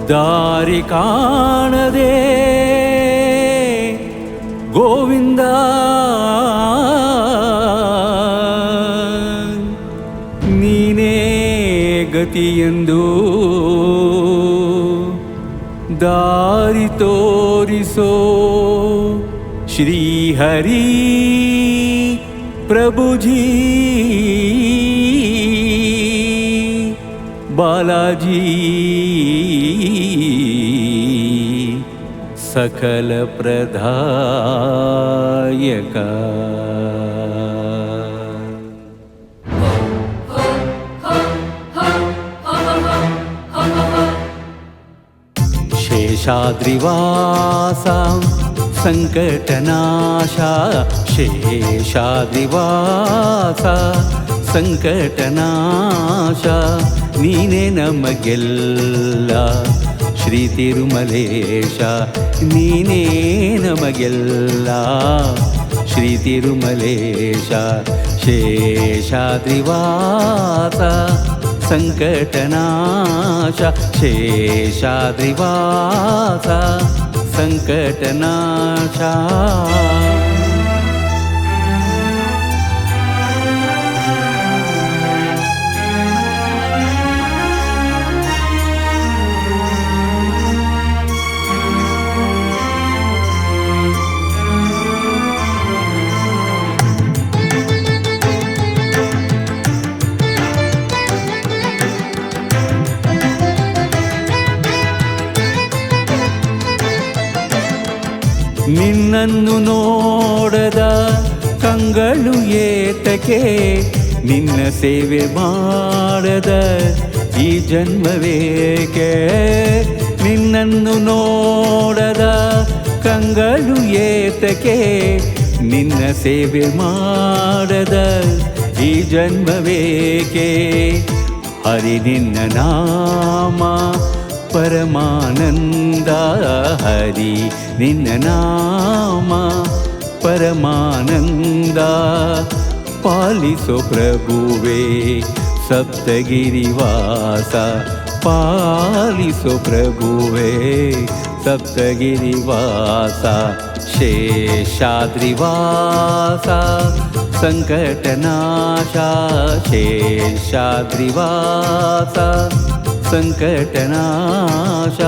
ದಾರಿ ಕಾಣದೆ ಗೋವಿಂದ ನೀನೇ ಗತಿಯೆಂದು ದಾರಿ ತೋರಿಸೋ ಶ್ರೀಹರಿ ಪ್ರಭುಜಿ ಬಾಲಾಜಿ ಸಕಲ ಪ್ರದಾಯಕ ಶೇಷಾದ್ರಿವಾಸ ಸಂಕಟನಾಶ ಶೇಷಾದ್ರಿವಾಸ ಸಂಕಟನಾಶ ನೀನೇ ನಮಗೆಲ್ಲ ಶ್ರೀ ತಿರುಮಲೇಶ ನೀನೇ ನಮಗೆಲ್ಲ ಶ್ರೀ ತಿರುಮಲೇಶ ಶೇಷಾದ್ರಿವಾಸ ಸಂಕಟನಾಶ ಶೇಷಾದ್ರಿವಾಸ ಸಂಕಟನಾಶ ನಿನ್ನನ್ನು ನೋಡದ ಕಂಗಳು ಏತಕ್ಕೆ ನಿನ್ನ ಸೇವೆ ಮಾಡದ ಈ ಜನ್ಮವೇಕೆ ನಿನ್ನನ್ನು ನೋಡದ ಕಂಗಳು ಏತಕ್ಕೆ ನಿನ್ನ ಸೇವೆ ಮಾಡದ ಈ ಜನ್ಮವೇಕೆ ಹರಿ ನಿನ್ನ ನಾಮ ಪರಮಾನಂದ ಹರಿ ನಿನ್ನ ನಾಮ ಪರಮಾನಂದ ಪಾಲಿಸೋ ಪ್ರಭುವೇ ಸಪ್ತಗಿರಿವಾಸ ಪಾಲಿಸೋ ಪ್ರಭುವೇ ಸಪ್ತಗಿರಿವಾಸ ಶೇಷಾದ್ರಿವಾಸ ಸಂಕಟನಾಶ ಶೇಷಾದ್ರಿವಾಸ ಸಂಕಟನಾಶ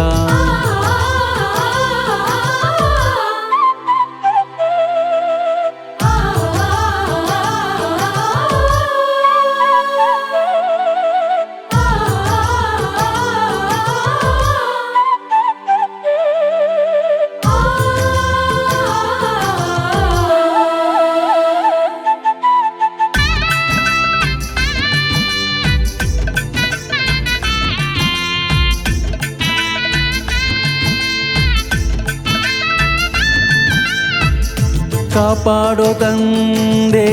ಕಾಪಾಡೋ ತಂದೆ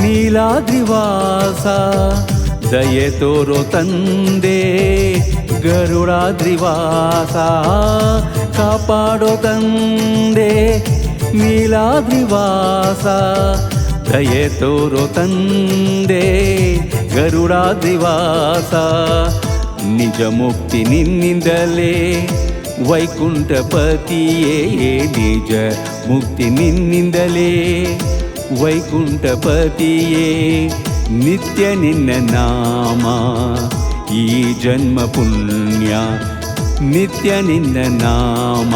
ನೀಲಾದ್ರಿವಾಸ ದಯೆ ತೋರೋ ತಂದೆ ಗರುಡಾದ್ರಿವಾಸ ಕಾಪಾಡೋ ತಂದೆ ನೀಲಾದ್ರಿವಾಸ ದಯೆ ತೋರೋ ತಂದೆ ಗರುಡಾದ್ರಿವಾಸ ನಿಜ ಮುಕ್ತಿ ನಿನ್ನಿಂದಲೇ ವೈಕುಂಠಪತಿಯೇ ನಿಜ ಮುಕ್ತಿ ನಿನ್ನಿಂದಲೇ ವೈಕುಂಠಪತಿಯೇ ನಿತ್ಯ ನಿನ್ನ ನಾಮ ಈ ಜನ್ಮ ಪುಣ್ಯ ನಿತ್ಯ ನಿನ್ನ ನಾಮ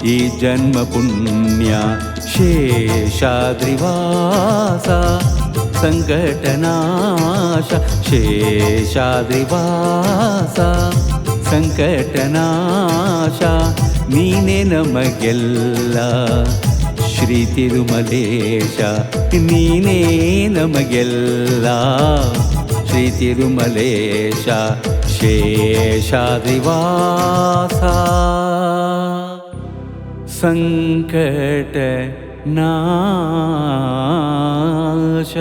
ಈ ಜನ್ಮ ಪುಣ್ಯ ಶೇಷಾದ್ರಿವಾಸ ಸಂಕಟನಾಶ ಶೇಷಾದ್ರಿವಾಸ ಸಂಕಟನಾಶ ನೀನೇ ನಮಗೆಲ್ಲ ಶ್ರೀ ತಿರುಮಲೇಶ ನೀನೇ ನಮಗೆಲ್ಲ ಶ್ರೀ ತಿರುಮಲೇಶ ಶೇಷಾದ್ರಿವಾಸ ಸಂಕಟನಾಶ